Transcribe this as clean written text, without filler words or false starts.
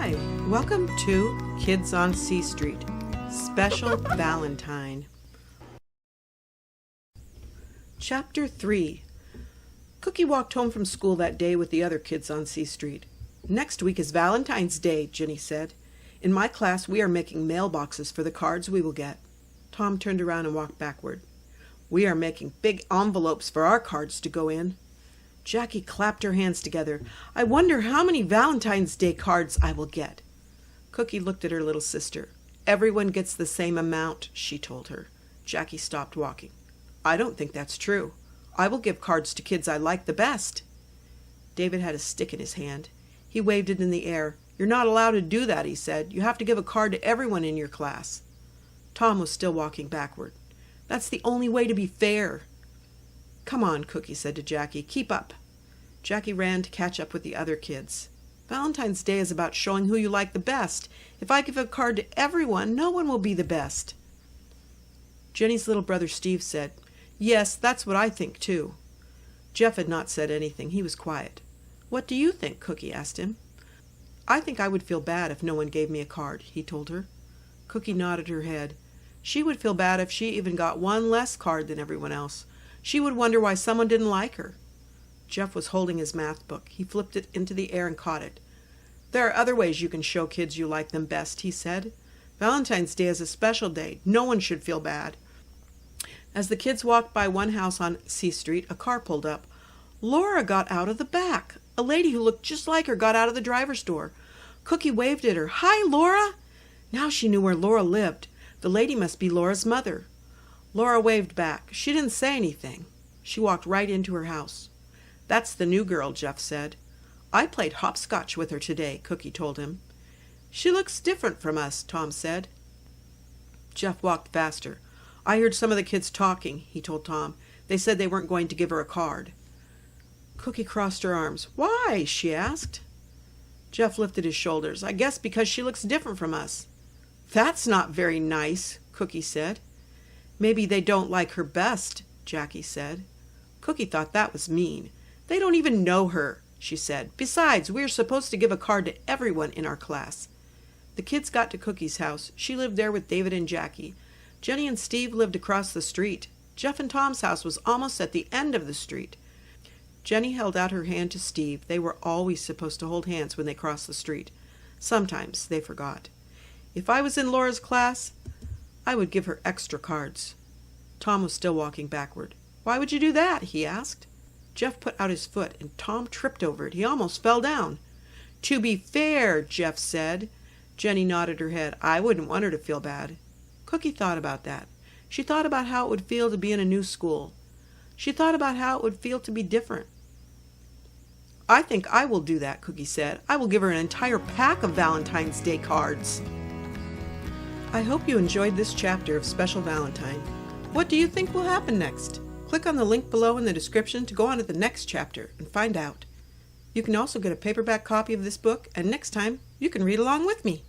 Hi, welcome to Kids on C Street, Special Valentine. Chapter 3. Cookie walked home from school that day with the other kids on C Street. Next week is Valentine's Day, Ginny said. In my class, we are making mailboxes for the cards we will get. Tom turned around and walked backward. We are making big envelopes for our cards to go in. Jackie clapped her hands together. I wonder how many Valentine's Day cards I will get. Cookie looked at her little sister. Everyone gets the same amount, she told her. Jackie stopped walking. I don't think that's true. I will give cards to kids I like the best. David had a stick in his hand. He waved it in the air. You're not allowed to do that, he said. You have to give a card to everyone in your class. Tom was still walking backward. That's the only way to be fair. Come on, Cookie said to Jackie. Keep up. Jackie ran to catch up with the other kids. Valentine's Day is about showing who you like the best. If I give a card to everyone, no one will be the best. Jenny's little brother Steve said, Yes, that's what I think too. Jeff had not said anything. He was quiet. What do you think? Cookie asked him. I think I would feel bad if no one gave me a card, he told her. Cookie nodded her head. She would feel bad if she even got one less card than everyone else. She would wonder why someone didn't like her. Jeff was holding his math book. He flipped it into the air and caught it. There are other ways you can show kids you like them best, he said. Valentine's Day is a special day. No one should feel bad. As the kids walked by one house on C Street, a car pulled up. Laura got out of the back. A lady who looked just like her got out of the driver's door. Cookie waved at her. Hi, Laura! Now she knew where Laura lived. The lady must be Laura's mother. Laura waved back. She didn't say anything. She walked right into her house. That's the new girl, Jeff said. I played hopscotch with her today, Cookie told him. She looks different from us, Tom said. Jeff walked faster. I heard some of the kids talking, he told Tom. They said they weren't going to give her a card. Cookie crossed her arms. Why? She asked. Jeff lifted his shoulders. I guess because she looks different from us. That's not very nice, Cookie said. Maybe they don't like her best, Jackie said. Cookie thought that was mean. They don't even know her, she said. Besides, we are supposed to give a card to everyone in our class. The kids got to Cookie's house. She lived there with David and Jackie. Jenny and Steve lived across the street. Jeff and Tom's house was almost at the end of the street. Jenny held out her hand to Steve. They were always supposed to hold hands when they crossed the street. Sometimes they forgot. If I was in Laura's class, I would give her extra cards. Tom was still walking backward. Why would you do that? He asked. Jeff put out his foot, and Tom tripped over it. He almost fell down. To be fair, Jeff said. Jenny nodded her head. I wouldn't want her to feel bad. Cookie thought about that. She thought about how it would feel to be in a new school. She thought about how it would feel to be different. I think I will do that, Cookie said. I will give her an entire pack of Valentine's Day cards. I hope you enjoyed this chapter of Special Valentine. What do you think will happen next? Click on the link below in the description to go on to the next chapter and find out. You can also get a paperback copy of this book, and next time you can read along with me.